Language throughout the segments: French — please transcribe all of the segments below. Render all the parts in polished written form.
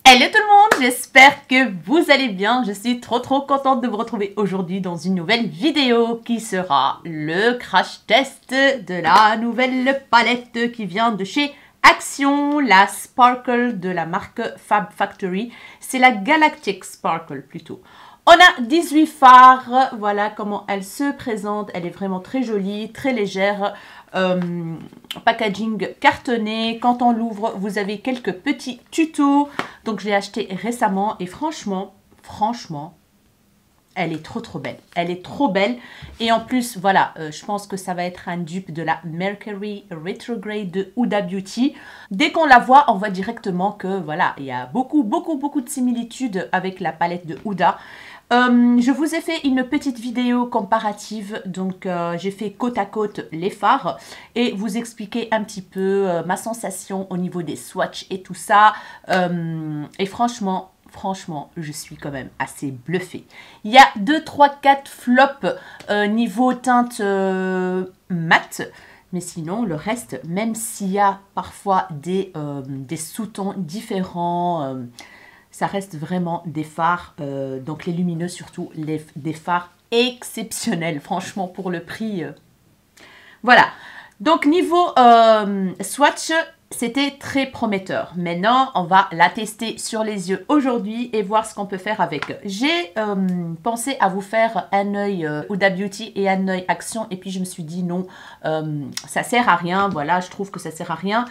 Hello tout le monde, j'espère que vous allez bien. Je suis trop contente de vous retrouver aujourd'hui dans une nouvelle vidéo qui sera le crash test de la nouvelle palette qui vient de chez Action, la Sparkle de la marque Fab Factory. C'est la Galactic Sparkle plutôt. On a 18 fards, voilà comment elle se présente. Elle est vraiment très jolie, très légère. Packaging cartonné. Quand on l'ouvre, vous avez quelques petits tutos. Donc, je l'ai acheté récemment et franchement, elle est trop belle. Elle est trop belle. Et en plus, voilà, je pense que ça va être un dupe de la Mercury Retrograde de Huda Beauty. Dès qu'on la voit, on voit directement que, voilà, il y a beaucoup de similitudes avec la palette de Huda. Je vous ai fait une petite vidéo comparative, donc j'ai fait côte à côte les fards et vous expliquer un petit peu ma sensation au niveau des swatchs et tout ça. Et franchement, je suis quand même assez bluffée. Il y a 2, 3, 4 flops niveau teinte mat. Mais sinon, le reste, même s'il y a parfois des sous-tons différents, ça reste vraiment des fards, donc les lumineux surtout, des fards exceptionnels, franchement, pour le prix. Voilà, donc niveau swatch, c'était très prometteur. Maintenant, on va la tester sur les yeux aujourd'hui et voir ce qu'on peut faire avec. J'ai pensé à vous faire un œil Huda Beauty et un œil Action, et puis je me suis dit non, ça sert à rien, voilà, je trouve que ça sert à rien.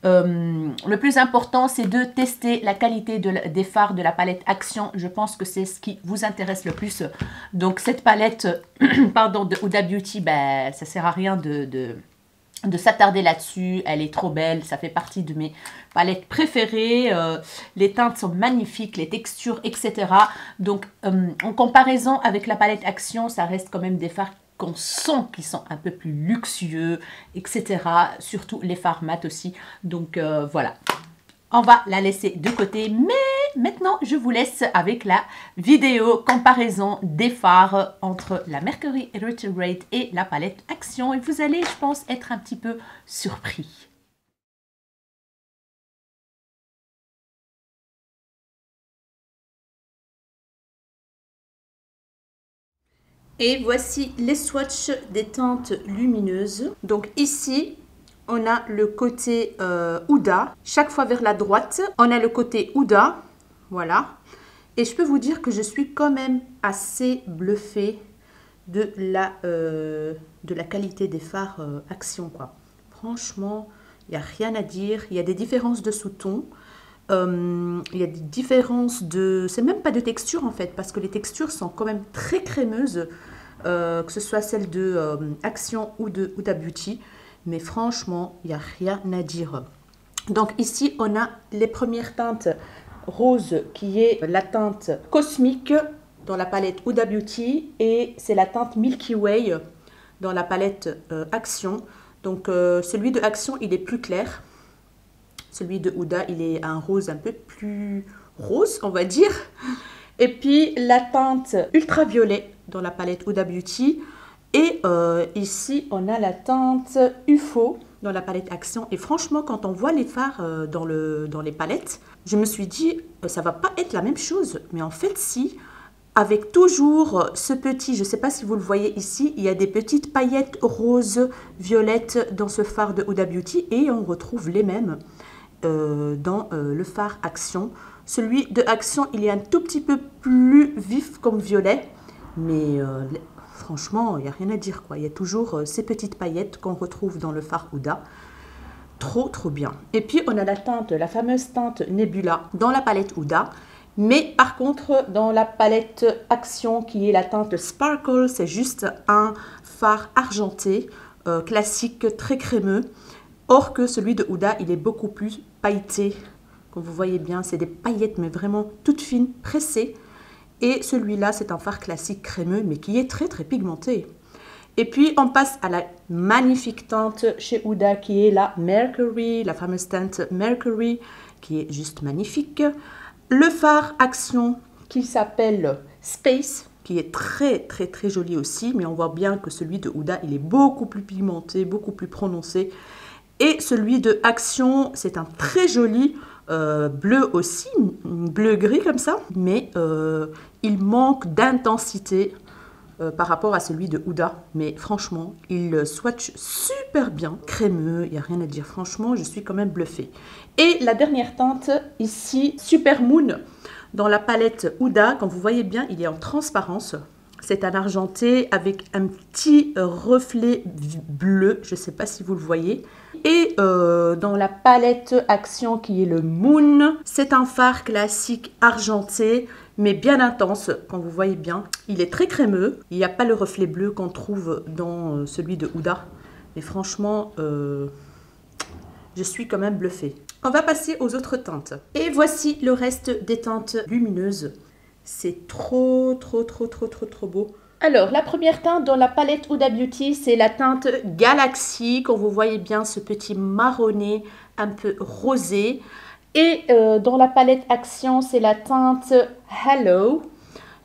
Le plus important, c'est de tester la qualité des fards de la palette Action. Je pense que c'est ce qui vous intéresse le plus. Donc, cette palette pardon, de Huda Beauty, ben, ça sert à rien de s'attarder là-dessus. Elle est trop belle. Ça fait partie de mes palettes préférées. Les teintes sont magnifiques, les textures, etc. Donc, en comparaison avec la palette Action, ça reste quand même des fards qu'on sent qu'ils sont un peu plus luxueux, etc. Surtout les fards mat aussi. Donc voilà, on va la laisser de côté. Mais maintenant, je vous laisse avec la vidéo comparaison des fards entre la Mercury Retrograde et la palette Action. Et vous allez, je pense, être un petit peu surpris. Et voici les swatchs des teintes lumineuses. Donc ici, on a le côté Huda. Chaque fois vers la droite, on a le côté Huda. Voilà. Et je peux vous dire que je suis quand même assez bluffée de la qualité des fards Action, quoi. Franchement, il n'y a rien à dire. Il y a des différences de sous-tons. Il y a des différences de... C'est même pas de texture en fait, parce que les textures sont quand même très crémeuses, que ce soit celle de Action ou de Huda Beauty. Mais franchement, il n'y a rien à dire. Donc ici, on a les premières teintes rose, qui est la teinte Cosmique dans la palette Huda Beauty. Et c'est la teinte Milky Way dans la palette Action. Donc celui de Action, il est plus clair. Celui de Huda, il est un rose un peu plus rose, on va dire. Et puis, la teinte ultraviolet dans la palette Huda Beauty. Et ici, on a la teinte UFO dans la palette Action. Et franchement, quand on voit les fards dans les palettes, je me suis dit, ça va pas être la même chose. Mais en fait, si, avec toujours ce petit, je ne sais pas si vous le voyez ici, il y a des petites paillettes roses, violettes dans ce fard de Huda Beauty. Et on retrouve les mêmes dans le fard Action. Celui de Action, il est un tout petit peu plus vif comme violet, mais franchement, il n'y a rien à dire, quoi. Il y a toujours ces petites paillettes qu'on retrouve dans le fard Huda. Trop bien. Et puis, on a la fameuse teinte Nebula dans la palette Huda. Mais par contre, dans la palette Action, qui est la teinte Sparkle, c'est juste un fard argenté, classique, très crémeux. Or que celui de Huda, il est beaucoup plus pailleté. Comme vous voyez bien, c'est des paillettes, mais vraiment toutes fines, pressées. Et celui-là, c'est un fard classique crémeux, mais qui est très pigmenté. Et puis, on passe à la magnifique teinte chez Huda, qui est la Mercury, la fameuse teinte Mercury, qui est juste magnifique. Le fard Action, qui s'appelle Space, qui est très joli aussi, mais on voit bien que celui de Huda, il est beaucoup plus pigmenté, beaucoup plus prononcé. Et celui de Action, c'est un très joli bleu aussi, bleu-gris comme ça, mais il manque d'intensité par rapport à celui de Huda. Mais franchement, il swatch super bien, crémeux, il n'y a rien à dire. Franchement, je suis quand même bluffée. Et la dernière teinte ici, Super Moon, dans la palette Huda, comme vous voyez bien, il est en transparence. C'est un argenté avec un petit reflet bleu, je ne sais pas si vous le voyez. Et dans la palette Action qui est le Moon, c'est un fard classique argenté, mais bien intense, quand vous voyez bien. Il est très crémeux, il n'y a pas le reflet bleu qu'on trouve dans celui de Huda. Mais franchement, je suis quand même bluffée. On va passer aux autres teintes. Et voici le reste des teintes lumineuses. C'est trop beau. Alors, la première teinte dans la palette Huda Beauty, c'est la teinte Galaxy. Quand vous voyez bien ce petit marronné un peu rosé. Et dans la palette Action, c'est la teinte Hello.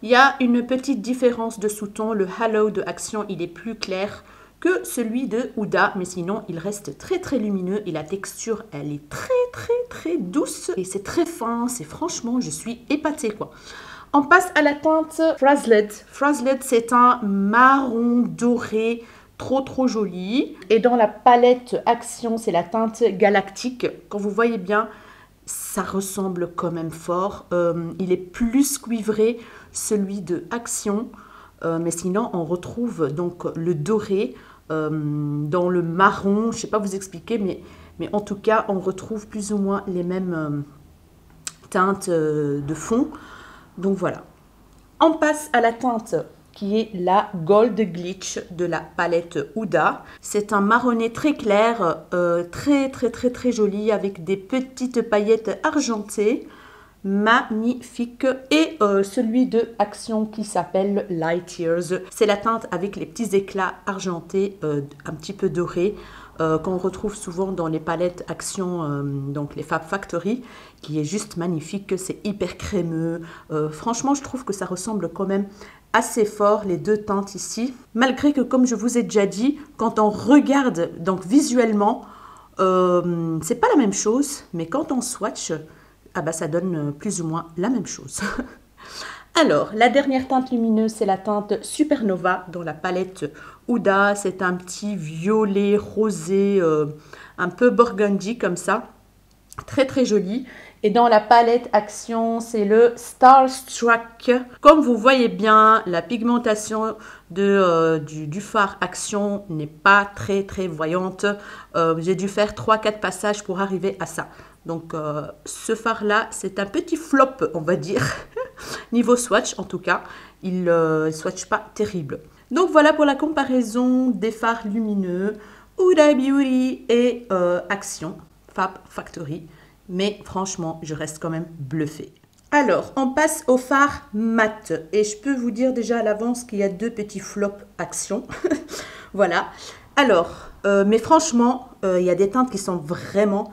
Il y a une petite différence de sous-ton. Le Hello de Action, il est plus clair que celui de Huda. Mais sinon, il reste très lumineux. Et la texture, elle est très douce. Et c'est très fin. C'est franchement, je suis épatée quoi. On passe à la teinte Frazzled. Frazzled, c'est un marron doré trop joli. Et dans la palette Action, c'est la teinte Galactique. Quand vous voyez bien, ça ressemble quand même fort. Il est plus cuivré, celui de Action. Mais sinon, on retrouve donc le doré dans le marron. Je ne sais pas vous expliquer, mais en tout cas, on retrouve plus ou moins les mêmes teintes de fond. Donc voilà. On passe à la teinte qui est la Gold Glitch de la palette Huda. C'est un marronné très clair, très joli avec des petites paillettes argentées. Magnifique. Et celui de Action qui s'appelle Light Years. C'est la teinte avec les petits éclats argentés, un petit peu dorés. Qu'on retrouve souvent dans les palettes Action, donc les Fab Factory, qui est juste magnifique, c'est hyper crémeux. Franchement, je trouve que ça ressemble quand même assez fort, les deux teintes ici. Malgré que, comme je vous ai déjà dit, quand on regarde donc visuellement, c'est pas la même chose, mais quand on swatch, ah bah, ça donne plus ou moins la même chose. Alors, la dernière teinte lumineuse, c'est la teinte Supernova dans la palette Huda. C'est un petit violet rosé, un peu burgundy comme ça. Très joli. Et dans la palette Action, c'est le Starstruck. Comme vous voyez bien, la pigmentation du fard Action n'est pas très voyante. J'ai dû faire 3-4 passages pour arriver à ça. Donc, ce fard-là, c'est un petit flop, on va dire. Niveau swatch, en tout cas, il ne swatch pas terrible. Donc, voilà pour la comparaison des fards lumineux Huda Beauty et Action, Fab Factory. Mais franchement, je reste quand même bluffée. Alors, on passe au fard mat. Et je peux vous dire déjà à l'avance qu'il y a 2 petits flops Action. Voilà. Alors, mais franchement, il y a des teintes qui sont vraiment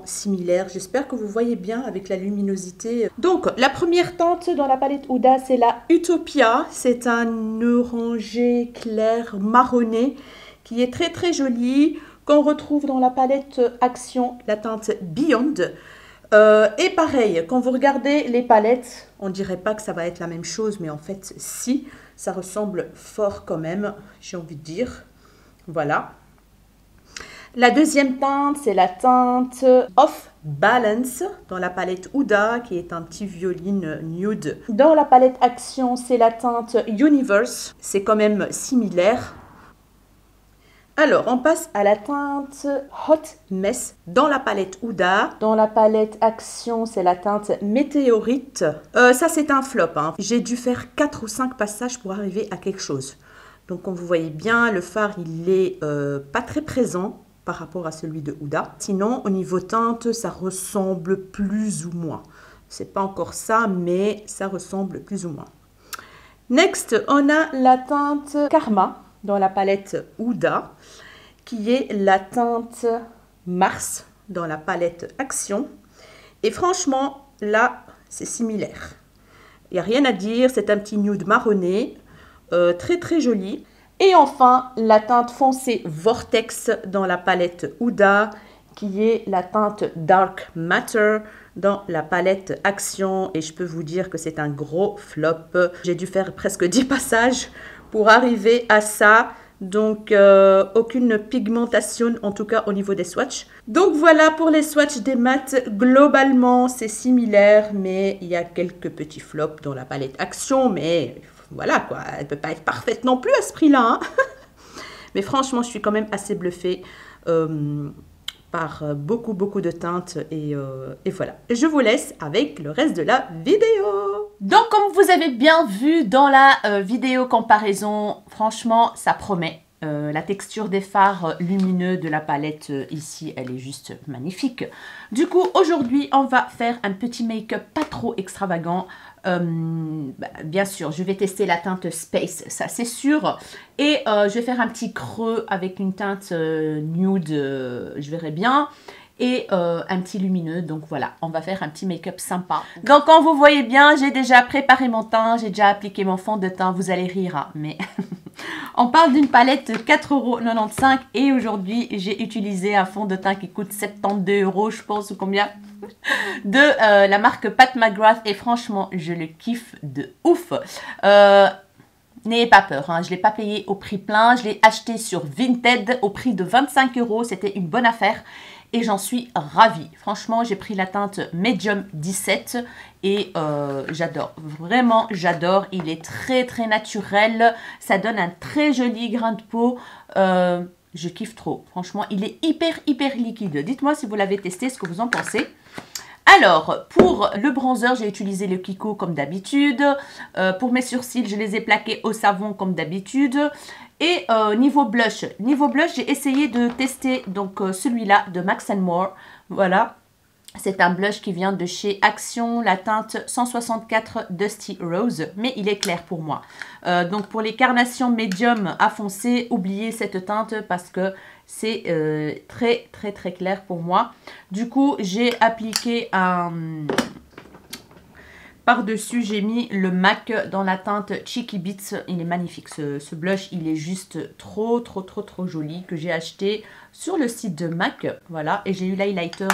similaires. J'espère que vous voyez bien avec la luminosité. Donc, la première teinte dans la palette Huda, c'est la Utopia. C'est un orangé clair marronné qui est très joli, qu'on retrouve dans la palette Action, la teinte Beyond. Et pareil, quand vous regardez les palettes, on dirait pas que ça va être la même chose, mais en fait, si, ça ressemble fort quand même, j'ai envie de dire. Voilà. La deuxième teinte, c'est la teinte Off Balance dans la palette Huda, qui est un petit violine nude. Dans la palette Action, c'est la teinte Universe. C'est quand même similaire. Alors, on passe à la teinte Hot Mess dans la palette Huda. Dans la palette Action, c'est la teinte Météorite. Ça, c'est un flop, hein. J'ai dû faire 4 ou 5 passages pour arriver à quelque chose. Donc, comme vous voyez bien, le fard, il est pas très présent par rapport à celui de Huda. Sinon, au niveau teinte, ça ressemble plus ou moins. C'est pas encore ça, mais ça ressemble plus ou moins. Next, on a la teinte Karma dans la palette Huda, qui est la teinte Mars dans la palette Action. Et franchement, là, c'est similaire. Il n'y a rien à dire, c'est un petit nude marronné, très joli. Et enfin, la teinte foncée Vortex dans la palette Huda, qui est la teinte Dark Matter dans la palette Action. Et je peux vous dire que c'est un gros flop. J'ai dû faire presque 10 passages pour arriver à ça. Donc, aucune pigmentation, en tout cas au niveau des swatchs. Donc, voilà pour les swatchs des mats. Globalement, c'est similaire, mais il y a quelques petits flops dans la palette Action. Mais voilà, quoi, elle ne peut pas être parfaite non plus à ce prix-là. Hein. Mais franchement, je suis quand même assez bluffée par beaucoup de teintes. Et voilà. Je vous laisse avec le reste de la vidéo. Donc, comme vous avez bien vu dans la vidéo comparaison, franchement, ça promet. La texture des fards lumineux de la palette ici, elle est juste magnifique. Du coup, aujourd'hui, on va faire un petit make-up pas trop extravagant. Bien sûr, je vais tester la teinte Space, ça c'est sûr. Et je vais faire un petit creux avec une teinte nude, je verrai bien. Et un petit lumineux, donc voilà, on va faire un petit make-up sympa. Donc comme vous voyez bien, j'ai déjà préparé mon teint, j'ai déjà appliqué mon fond de teint, vous allez rire, hein, mais on parle d'une palette 4,95 € et aujourd'hui j'ai utilisé un fond de teint qui coûte 72 € je pense ou combien de la marque Pat McGrath et franchement je le kiffe de ouf. N'ayez pas peur, hein, je ne l'ai pas payé au prix plein, je l'ai acheté sur Vinted au prix de 25 €, c'était une bonne affaire. Et j'en suis ravie. Franchement, j'ai pris la teinte Medium 17 et j'adore. Vraiment, j'adore. Il est très naturel. Ça donne un très joli grain de peau. Je kiffe trop. Franchement, il est hyper liquide. Dites-moi si vous l'avez testé, ce que vous en pensez. Alors, pour le bronzer, j'ai utilisé le Kiko comme d'habitude. Pour mes sourcils, je les ai plaqués au savon comme d'habitude. Et niveau blush, j'ai essayé de tester donc celui-là de Max & More. Voilà, c'est un blush qui vient de chez Action, la teinte 164 Dusty Rose, mais il est clair pour moi. Donc pour les carnations médium à foncé, oubliez cette teinte parce que c'est très clair pour moi. Du coup, j'ai appliqué un... Par-dessus, j'ai mis le MAC dans la teinte Cheeky Beats. Il est magnifique, ce blush. Il est juste trop joli que j'ai acheté sur le site de MAC. Voilà, et j'ai eu l'highlighter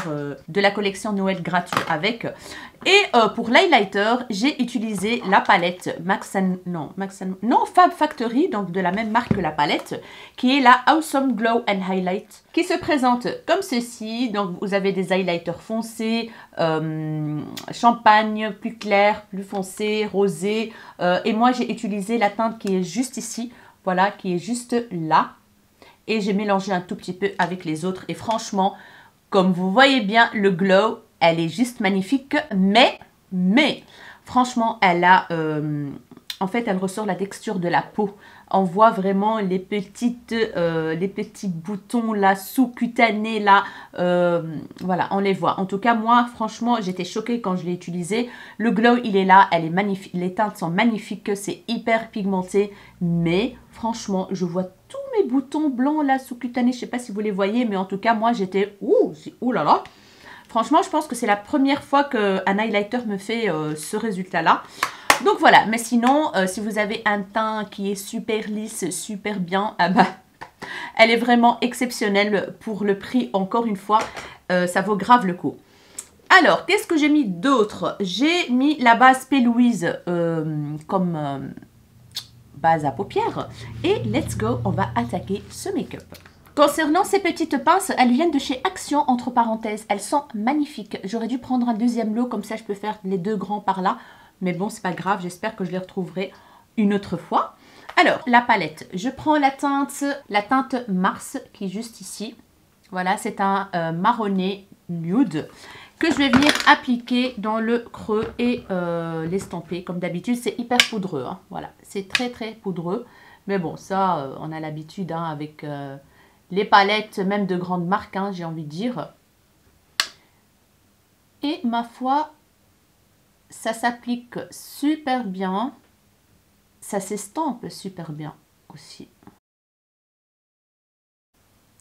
de la collection Noël gratuit avec. Et pour l'highlighter, j'ai utilisé la palette Fab Factory, donc de la même marque que la palette, qui est la Awesome Glow and Highlight, qui se présente comme ceci. Donc vous avez des highlighters foncés, champagne, plus clair, plus foncé, rosé. Et moi j'ai utilisé la teinte qui est juste ici, voilà, qui est juste là. Et j'ai mélangé un tout petit peu avec les autres. Et franchement, comme vous voyez bien, le glow, elle est juste magnifique. Mais franchement, elle a... en fait, elle ressort la texture de la peau. On voit vraiment les petits boutons là, sous-cutanés là. Voilà, on les voit. En tout cas, moi, franchement, j'étais choquée quand je l'ai utilisé. Le glow, il est là. Elle est magnifique. Les teintes sont magnifiques. C'est hyper pigmenté. Mais franchement, je vois tous mes boutons blancs là, sous-cutanés. Je ne sais pas si vous les voyez, mais en tout cas, moi, j'étais... Ouh là là. Franchement, je pense que c'est la première fois qu'un highlighter me fait ce résultat-là. Donc voilà, mais sinon, si vous avez un teint qui est super lisse, super bien, ah bah, elle est vraiment exceptionnelle pour le prix, encore une fois, ça vaut grave le coup. Alors, qu'est-ce que j'ai mis d'autre? J'ai mis la base P. Louise comme base à paupières. Et let's go, on va attaquer ce make-up. Concernant ces petites pinces, elles viennent de chez Action, entre parenthèses. Elles sont magnifiques. J'aurais dû prendre un deuxième lot, comme ça je peux faire les deux grands par là. Mais bon, c'est pas grave, j'espère que je les retrouverai une autre fois. Alors, la palette. Je prends la teinte Mars, qui est juste ici. Voilà, c'est un marronné nude que je vais venir appliquer dans le creux et l'estomper. Comme d'habitude, c'est hyper poudreux. Hein. Voilà, c'est très poudreux. Mais bon, ça, on a l'habitude hein, avec les palettes, même de grandes marques, hein, j'ai envie de dire. Et ma foi... ça s'applique super bien. Ça s'estompe super bien aussi.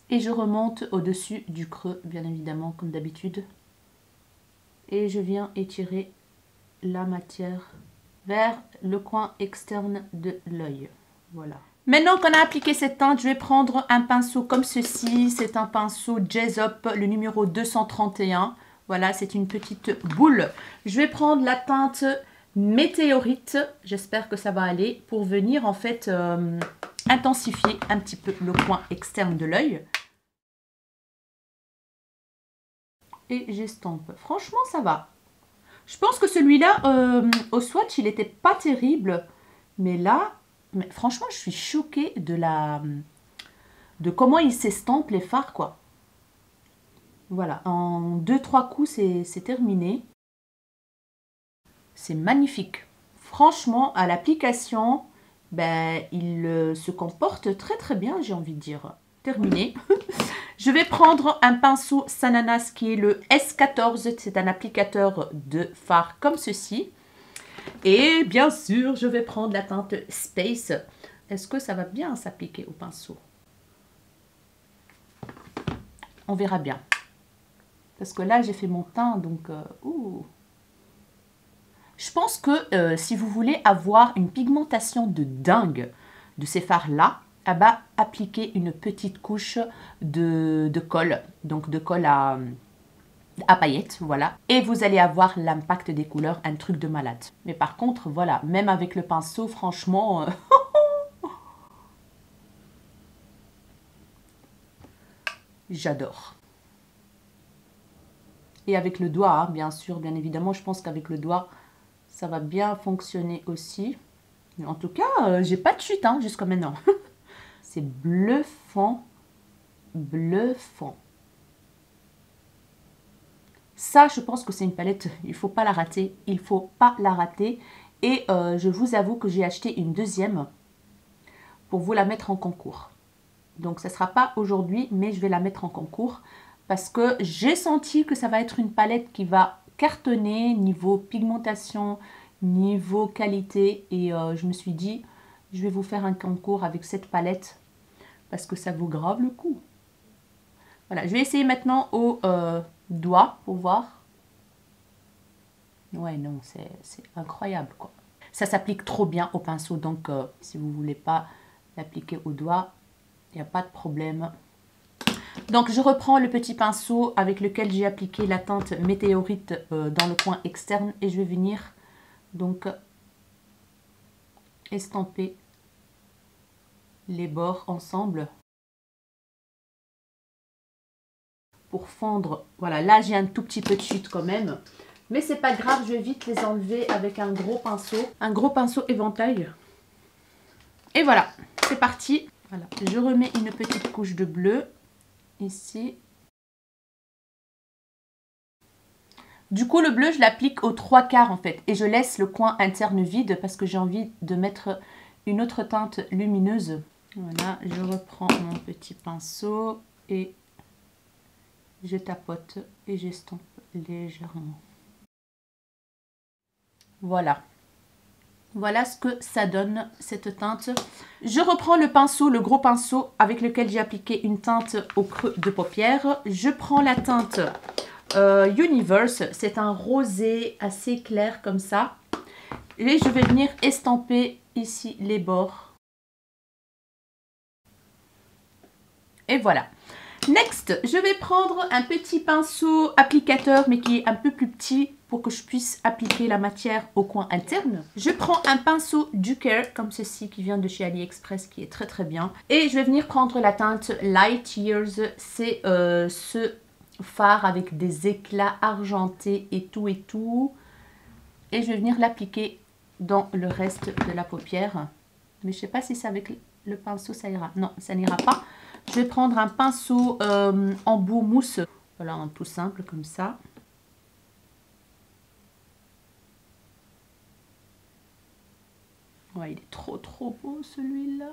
Et je remonte au-dessus du creux, bien évidemment, comme d'habitude. Et je viens étirer la matière vers le coin externe de l'œil. Voilà. Maintenant qu'on a appliqué cette teinte, je vais prendre un pinceau comme ceci. C'est un pinceau Jazzop, le numéro 231. Voilà, c'est une petite boule. Je vais prendre la teinte Météorite. J'espère que ça va aller pour venir en fait intensifier un petit peu le coin externe de l'œil. Et j'estompe. Franchement, ça va. Je pense que celui-là, au swatch, il n'était pas terrible. Mais là, franchement, je suis choquée de comment il s'estompe les fards, quoi. Voilà, en 2-3 coups, c'est terminé. C'est magnifique. Franchement, à l'application, ben, il se comporte très très bien, j'ai envie de dire. Terminé. Je vais prendre un pinceau Sananas qui est le S14. C'est un applicateur de fard comme ceci. Et bien sûr, je vais prendre la teinte Space. Est-ce que ça va bien s'appliquer au pinceau? On verra bien. Parce que là, j'ai fait mon teint, donc... Je pense que si vous voulez avoir une pigmentation de dingue de ces fards-là, ah bah, appliquez une petite couche de colle. Donc de colle à paillettes, voilà. Et vous allez avoir l'impact des couleurs, un truc de malade. Mais par contre, voilà, même avec le pinceau, franchement... j'adore. Et avec le doigt, hein, bien sûr, bien évidemment, je pense qu'avec le doigt, ça va bien fonctionner aussi. Mais en tout cas, j'ai pas de chute hein, jusqu'à maintenant. C'est bluffant, bluffant. Ça, je pense que c'est une palette, il ne faut pas la rater. Il ne faut pas la rater. Et je vous avoue que j'ai acheté une deuxième pour vous la mettre en concours. Donc, ça ne sera pas aujourd'hui, mais je vais la mettre en concours. Parce que j'ai senti que ça va être une palette qui va cartonner niveau pigmentation, niveau qualité. Et je me suis dit, je vais vous faire un concours avec cette palette. Parce que ça vaut grave le coup. Voilà, je vais essayer maintenant au doigt pour voir. Ouais, non, c'est incroyable, quoi. Ça s'applique trop bien au pinceau. Donc, si vous ne voulez pas l'appliquer au doigt, il n'y a pas de problème. Donc, je reprends le petit pinceau avec lequel j'ai appliqué la teinte Météorite dans le coin externe. Et je vais venir, donc, estamper les bords ensemble. Pour fondre, voilà, là, j'ai un tout petit peu de chute quand même. Mais c'est pas grave, je vais vite les enlever avec un gros pinceau éventail. Et voilà, c'est parti. Voilà, je remets une petite couche de bleu ici. Du coup, le bleu, je l'applique aux 3/4 en fait. Et je laisse le coin interne vide parce que j'ai envie de mettre une autre teinte lumineuse. Voilà, je reprends mon petit pinceau et je tapote et j'estompe légèrement. Voilà. Voilà ce que ça donne, cette teinte. Je reprends le pinceau, le gros pinceau avec lequel j'ai appliqué une teinte au creux de paupière. Je prends la teinte Universe. C'est un rosé assez clair comme ça. Et je vais venir estamper ici les bords. Et voilà. Next, je vais prendre un petit pinceau applicateur, mais qui est un peu plus petit pour que je puisse appliquer la matière au coin interne. Je prends un pinceau Duker, comme ceci, qui vient de chez AliExpress, qui est très très bien. Et je vais venir prendre la teinte Light Years. C'est ce fard avec des éclats argentés et tout et tout. Et je vais venir l'appliquer dans le reste de la paupière. Mais je ne sais pas si c'est avec le pinceau, ça ira. Non, ça n'ira pas. Je vais prendre un pinceau embout mousse. Voilà, un tout simple comme ça. Ouais, il est trop beau celui-là.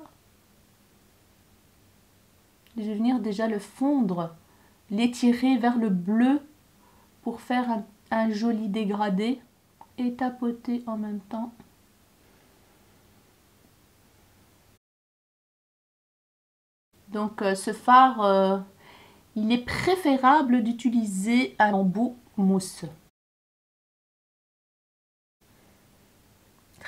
Je vais venir déjà le fondre, l'étirer vers le bleu pour faire un joli dégradé et tapoter en même temps. Donc ce fard, il est préférable d'utiliser un embout mousse.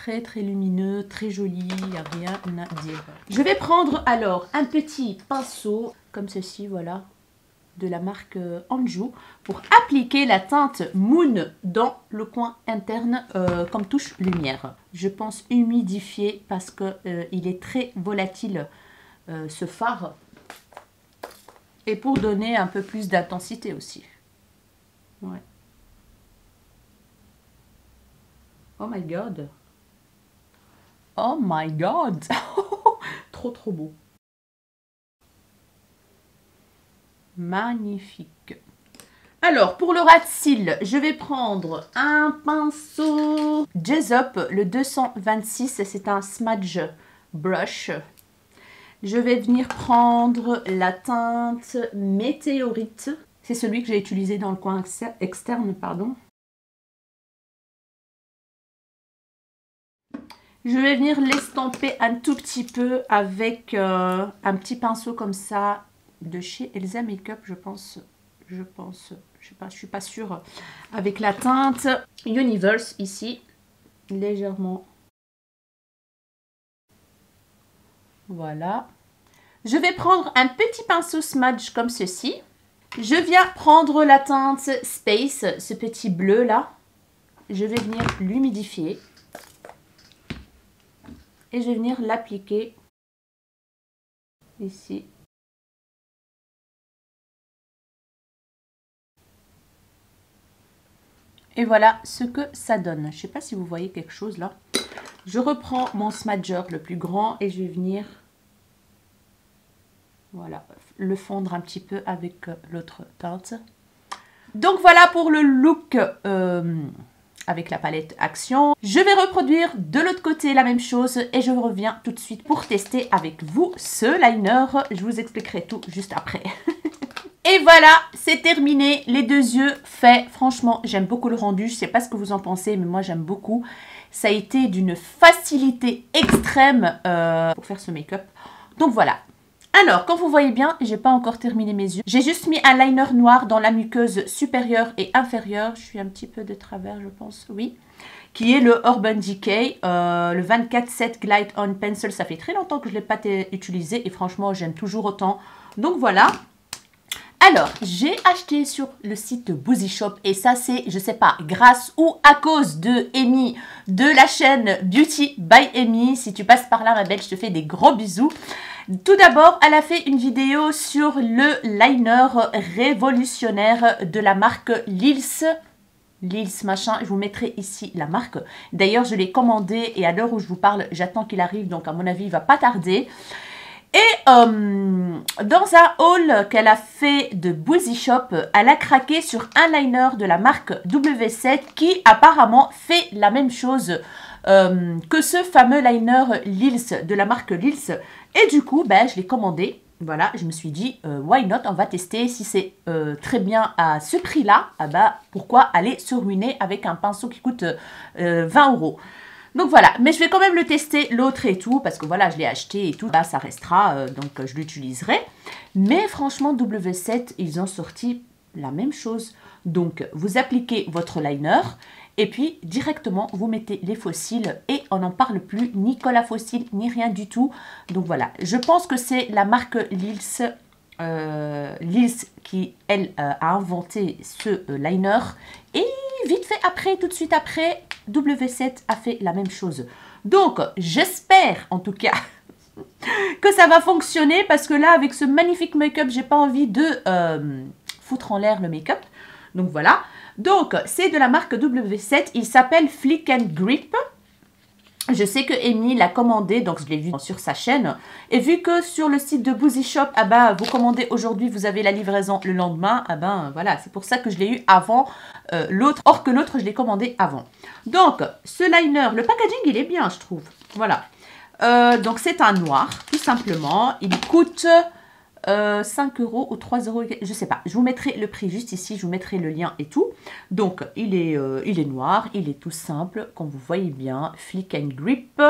très très lumineux, très joli, il n'y a rien à dire. Je vais prendre alors un petit pinceau comme ceci, voilà, de la marque Anjou pour appliquer la teinte Moon dans le coin interne comme touche lumière. Je pense humidifier parce que il est très volatile ce fard et pour donner un peu plus d'intensité aussi. Ouais. Oh my god. Oh my god. Trop trop beau. Magnifique. Alors, pour le ras de cils, je vais prendre un pinceau Gesso, le 226. C'est un smudge brush. Je vais venir prendre la teinte Météorite. C'est celui que j'ai utilisé dans le coin externe, pardon. Je vais venir l'estomper un tout petit peu avec un petit pinceau comme ça de chez Elsa Makeup, je pense, je sais pas, je suis pas sûre, avec la teinte Universe ici, légèrement. Voilà. Je vais prendre un petit pinceau smudge comme ceci. Je viens prendre la teinte Space, ce petit bleu là. Je vais venir l'humidifier. Et je vais venir l'appliquer ici. Et voilà ce que ça donne. Je ne sais pas si vous voyez quelque chose là. Je reprends mon smudger le plus grand et je vais venir, voilà, le fondre un petit peu avec l'autre teinte. Donc voilà pour le look avec la palette Action. Je vais reproduire de l'autre côté la même chose et je reviens tout de suite pour tester avec vous ce liner. Je vous expliquerai tout juste après. Et voilà, c'est terminé, les deux yeux faits. Franchement, j'aime beaucoup le rendu. Je ne sais pas ce que vous en pensez, mais moi j'aime beaucoup. Ça a été d'une facilité extrême pour faire ce make-up. Donc voilà. Alors, comme vous voyez bien, j'ai pas encore terminé mes yeux. J'ai juste mis un liner noir dans la muqueuse supérieure et inférieure. Je suis un petit peu de travers, je pense, oui. Qui est le Urban Decay, le 24 Set Glide On Pencil. Ça fait très longtemps que je ne l'ai pas utilisé et franchement, j'aime toujours autant. Donc voilà. Alors, j'ai acheté sur le site de Boozy Shop et ça c'est, je sais pas, grâce ou à cause de Amy de la chaîne Beauty by Amy. Si tu passes par là, ma belle, je te fais des gros bisous. Tout d'abord, elle a fait une vidéo sur le liner révolutionnaire de la marque Lils. Lils machin, je vous mettrai ici la marque. D'ailleurs, je l'ai commandé et à l'heure où je vous parle, j'attends qu'il arrive, donc à mon avis, il va pas tarder. Et dans un haul qu'elle a fait de Boozy Shop, elle a craqué sur un liner de la marque W7 qui apparemment fait la même chose que ce fameux liner Lils de la marque Lils. Et du coup, ben, je l'ai commandé. Voilà, je me suis dit, why not, on va tester. Si c'est très bien à ce prix-là, ah bah, pourquoi aller se ruiner avec un pinceau qui coûte 20 €. Donc voilà, mais je vais quand même le tester, l'autre et tout, parce que voilà, je l'ai acheté et tout, là ça restera, donc je l'utiliserai. Mais franchement, W7, ils ont sorti la même chose. Donc, vous appliquez votre liner, et puis directement, vous mettez les faux cils, et on n'en parle plus, ni colle à faux cils, ni rien du tout. Donc voilà, je pense que c'est la marque Lils, qui, elle, a inventé ce liner, et vite fait après, tout de suite après, W7 a fait la même chose. Donc, j'espère en tout cas que ça va fonctionner parce que là, avec ce magnifique make-up, j'ai pas envie de foutre en l'air le make-up. Donc voilà. Donc, c'est de la marque W7. Il s'appelle Flick and Grip. Je sais que Amy l'a commandé, donc je l'ai vu sur sa chaîne. Et vu que sur le site de Boozy Shop, ah ben, vous commandez aujourd'hui, vous avez la livraison le lendemain, ah ben voilà, c'est pour ça que je l'ai eu avant l'autre, or que l'autre, je l'ai commandé avant. Donc, ce liner, le packaging, il est bien, je trouve. Voilà. Donc, c'est un noir, tout simplement. Il coûte 5 € ou 3 €, je sais pas. Je vous mettrai le prix juste ici, je vous mettrai le lien et tout. Donc, il est noir, il est tout simple, comme vous voyez bien, Flick and Grip.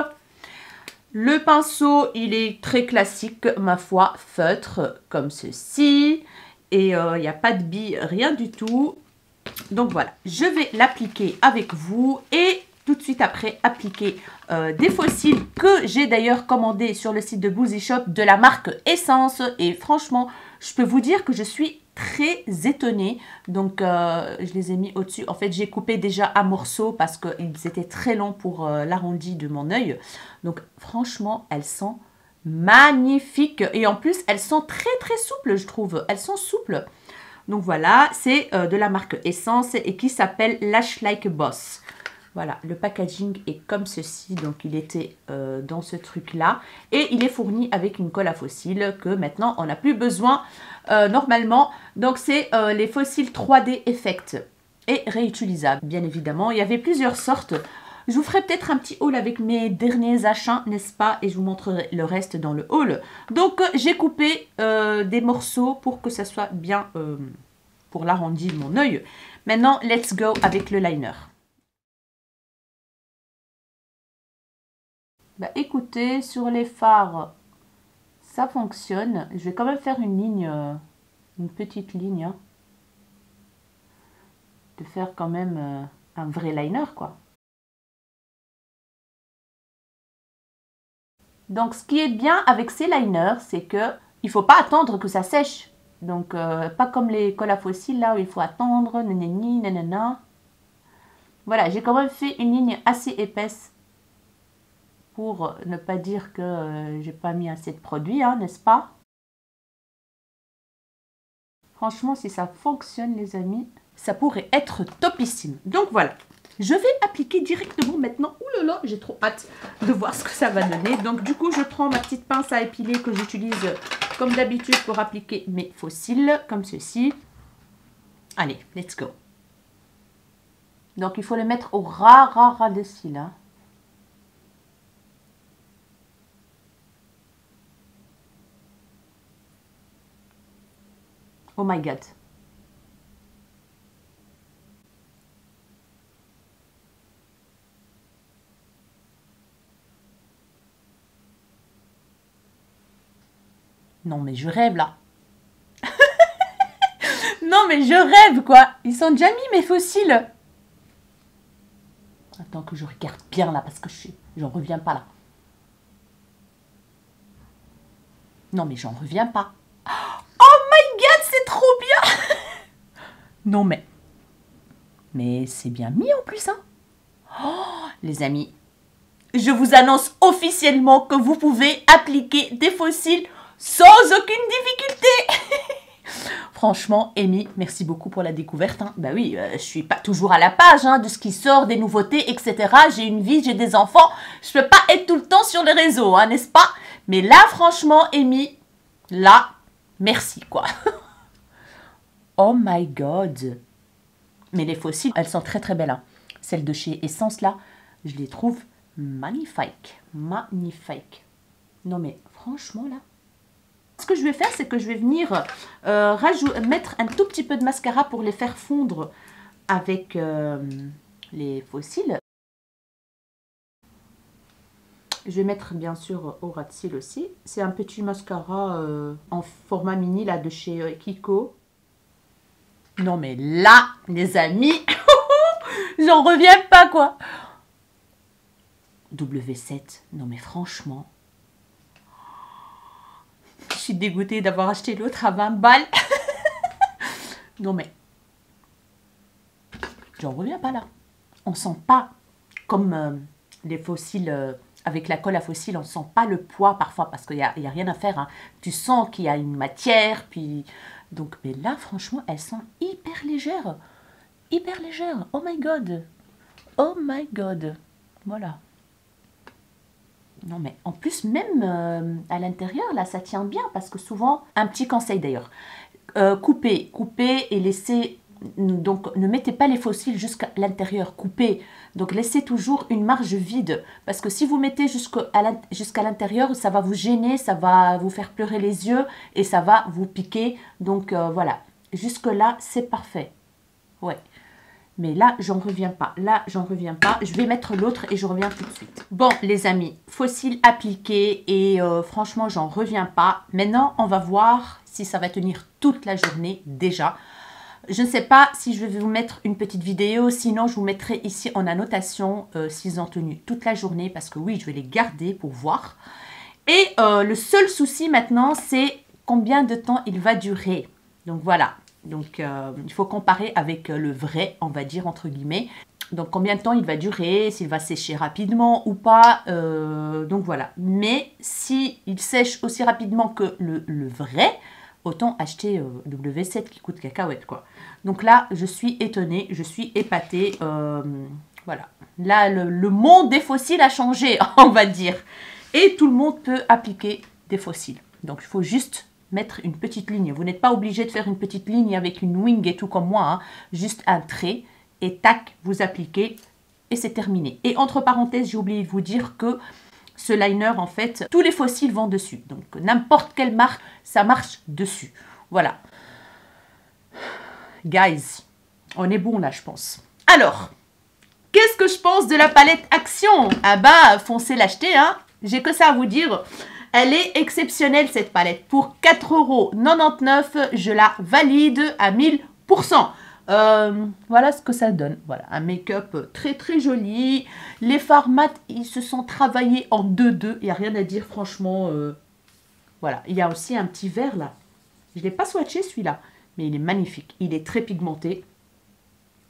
Le pinceau, il est très classique, ma foi, feutre, comme ceci. Et il n'y a pas de billes, rien du tout. Donc voilà, je vais l'appliquer avec vous et tout de suite après appliquer des fossiles que j'ai d'ailleurs commandé sur le site de Boozy Shop de la marque Essence. Et franchement, je peux vous dire que je suis très étonnée. Donc, je les ai mis au-dessus. En fait, j'ai coupé déjà à morceaux parce qu'ils étaient très longs pour l'arrondi de mon œil. Donc, franchement, elles sont magnifiques. Et en plus, elles sont très souples, je trouve. Elles sont souples. Donc voilà, c'est de la marque Essence et qui s'appelle Lash Like a Boss. Voilà, le packaging est comme ceci. Donc il était dans ce truc-là. Et il est fourni avec une colle à fossiles que maintenant on n'a plus besoin normalement. Donc c'est les fossiles 3D Effect et réutilisables, bien évidemment. Il y avait plusieurs sortes. Je vous ferai peut-être un petit haul avec mes derniers achats, n'est-ce pas? Et je vous montrerai le reste dans le haul. Donc, j'ai coupé des morceaux pour que ça soit bien pour l'arrondi de mon œil. Maintenant, let's go avec le liner. Bah, écoutez, sur les fards, ça fonctionne. Je vais quand même faire une ligne, une petite ligne. Hein, de faire quand même un vrai liner, quoi. Donc, ce qui est bien avec ces liners, c'est que il ne faut pas attendre que ça sèche. Donc, pas comme les colles à fossiles, là, où il faut attendre, nanani, nanana. Voilà, j'ai quand même fait une ligne assez épaisse pour ne pas dire que j'ai pas mis assez de produit, hein, n'est-ce pas? Franchement, si ça fonctionne, les amis, ça pourrait être topissime. Donc, voilà. Je vais appliquer directement maintenant. Ouh là là, j'ai trop hâte de voir ce que ça va donner. Donc, du coup, je prends ma petite pince à épiler que j'utilise comme d'habitude pour appliquer mes fossiles, comme ceci. Allez, let's go. Donc, il faut les mettre au ras des cils. Hein. Oh my God. Non, mais je rêve, là. Non, mais je rêve, quoi. Ils sont déjà mis, mes fossiles. Attends que je regarde bien, là, parce que j'en reviens pas, là. Non, mais j'en reviens pas. Oh my God, c'est trop bien. Non, mais c'est bien mis, en plus, hein. Oh, les amis, je vous annonce officiellement que vous pouvez appliquer des fossiles sans aucune difficulté. Franchement, Amy, merci beaucoup pour la découverte. Hein. Bah oui, je suis pas toujours à la page hein, de ce qui sort, des nouveautés, etc. J'ai une vie, j'ai des enfants. Je peux pas être tout le temps sur les réseaux, hein, n'est-ce pas? Mais là, franchement, Amy, là, merci, quoi. Oh my God. Mais les fossiles, elles sont très belles. Hein. Celles de chez Essence, là, je les trouve magnifiques. Magnifiques. Non, mais franchement, là. Ce que je vais faire, c'est que je vais venir mettre un tout petit peu de mascara pour les faire fondre avec les fossiles. Je vais mettre bien sûr au ras de cils aussi. C'est un petit mascara en format mini là de chez Kiko. Non mais là, les amis, j'en reviens pas quoi. W7, non mais franchement. Je suis dégoûtée d'avoir acheté l'autre à 20 balles. Non mais, j'en reviens pas là. On sent pas comme les fossiles, avec la colle à fossiles, on sent pas le poids parfois parce qu'il y a rien à faire. Hein. Tu sens qu'il y a une matière, puis... Donc, mais là, franchement, elles sont hyper légères. Hyper légères. Oh my God. Oh my God. Voilà. Non mais en plus même à l'intérieur là ça tient bien parce que souvent, un petit conseil d'ailleurs, coupez et laissez, donc ne mettez pas les fossiles jusqu'à l'intérieur, coupez, donc laissez toujours une marge vide parce que si vous mettez jusqu'à l'intérieur ça va vous gêner, ça va vous faire pleurer les yeux et ça va vous piquer, donc voilà, jusque là c'est parfait, ouais. Mais là, j'en reviens pas. Là, j'en reviens pas. Je vais mettre l'autre et je reviens tout de suite. Bon, les amis, fossiles appliqués et franchement, j'en reviens pas. Maintenant, on va voir si ça va tenir toute la journée déjà. Je ne sais pas si je vais vous mettre une petite vidéo, sinon je vous mettrai ici en annotation s'ils ont tenu toute la journée, parce que oui, je vais les garder pour voir. Et le seul souci maintenant, c'est combien de temps il va durer. Donc voilà, donc il faut comparer avec le vrai, on va dire entre guillemets. Donc combien de temps il va durer, s'il va sécher rapidement ou pas, donc voilà. Mais s'il sèche aussi rapidement que le vrai, autant acheter W7 qui coûte cacahuète quoi. Donc là, je suis étonnée, je suis épatée, voilà. Là, le monde des fossiles a changé, on va dire. Et tout le monde peut appliquer des fossiles. Donc il faut juste mettre une petite ligne. Vous n'êtes pas obligé de faire une petite ligne avec une wing et tout comme moi, hein. Juste un trait. Et tac, vous appliquez et c'est terminé. Et entre parenthèses, j'ai oublié de vous dire que ce liner, en fait, tous les fossiles vont dessus. Donc, n'importe quelle marque, ça marche dessus. Voilà. Guys, on est bon là, je pense. Alors, qu'est-ce que je pense de la palette Action? Ah bah, foncez l'acheter, hein. J'ai que ça à vous dire. Elle est exceptionnelle, cette palette. Pour 4,99 €, je la valide à 1000%. Voilà ce que ça donne. Voilà, un make-up très très joli. Les fards mat, ils se sont travaillés en 2-2. Il n'y a rien à dire, franchement. Voilà, il y a aussi un petit vert là. Je ne l'ai pas swatché celui-là, mais il est magnifique. Il est très pigmenté.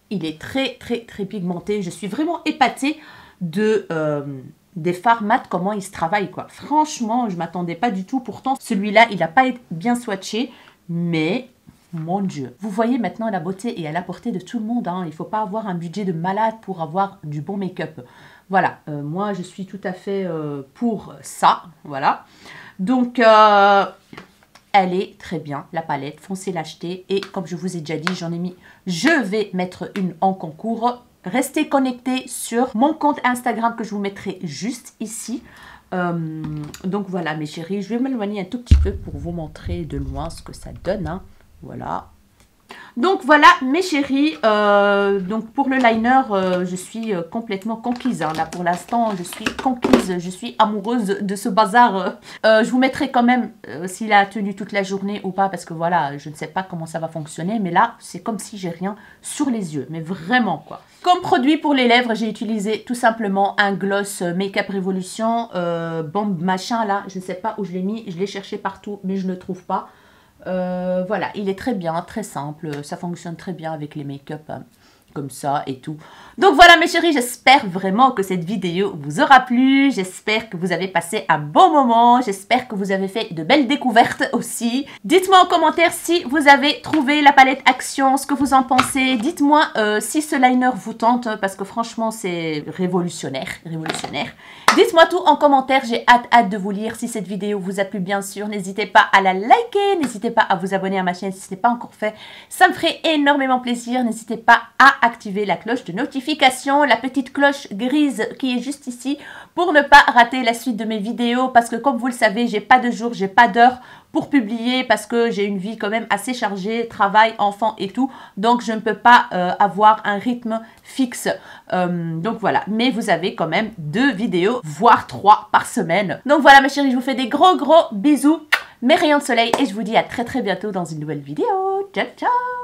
Il est très très très pigmenté. Je suis vraiment épatée des fards mat, comment ils se travaillent quoi. Franchement, je ne m'attendais pas du tout. Pourtant, celui-là, il n'a pas été bien swatché, mais... Mon Dieu. Vous voyez maintenant la beauté est à la portée de tout le monde. Hein. Il ne faut pas avoir un budget de malade pour avoir du bon make-up. Voilà. Moi, je suis tout à fait pour ça. Voilà. Donc, elle est très bien, la palette. Foncez l'acheter. Et comme je vous ai déjà dit, j'en ai mis... Je vais mettre une en concours. Restez connectés sur mon compte Instagram que je vous mettrai juste ici. Donc, voilà, mes chéris. Je vais m'éloigner un tout petit peu pour vous montrer de loin ce que ça donne. Hein. Voilà. Donc voilà mes chéris, donc pour le liner, je suis complètement conquise. Hein. Là pour l'instant, je suis conquise, je suis amoureuse de ce bazar. Je vous mettrai quand même s'il a tenu toute la journée ou pas, parce que voilà, je ne sais pas comment ça va fonctionner. Mais là, c'est comme si j'ai rien sur les yeux, mais vraiment quoi. Comme produit pour les lèvres, j'ai utilisé tout simplement un gloss Make-up Revolution, bombe machin là. Je ne sais pas où je l'ai mis, je l'ai cherché partout, mais je ne le trouve pas. Voilà, il est très bien, très simple, ça fonctionne très bien avec les make-up comme ça et tout. Donc voilà mes chéris, j'espère vraiment que cette vidéo vous aura plu, j'espère que vous avez passé un bon moment, j'espère que vous avez fait de belles découvertes aussi. Dites-moi en commentaire si vous avez trouvé la palette Action, ce que vous en pensez. Dites-moi si ce liner vous tente, parce que franchement c'est révolutionnaire, révolutionnaire. Dites-moi tout en commentaire, j'ai hâte de vous lire. Si cette vidéo vous a plu, bien sûr, n'hésitez pas à la liker, n'hésitez pas à vous abonner à ma chaîne si ce n'est pas encore fait. Ça me ferait énormément plaisir. N'hésitez pas à activer la cloche de notification, la petite cloche grise qui est juste ici pour ne pas rater la suite de mes vidéos. Parce que comme vous le savez, j'ai pas de jour, j'ai pas d'heure pour publier parce que j'ai une vie quand même assez chargée, travail, enfant et tout. Donc, je ne peux pas avoir un rythme fixe. Donc, voilà. Mais vous avez quand même 2 vidéos, voire 3 par semaine. Donc, voilà, mes chéris, je vous fais des gros bisous. Mes rayons de soleil et je vous dis à très bientôt dans une nouvelle vidéo. Ciao, ciao!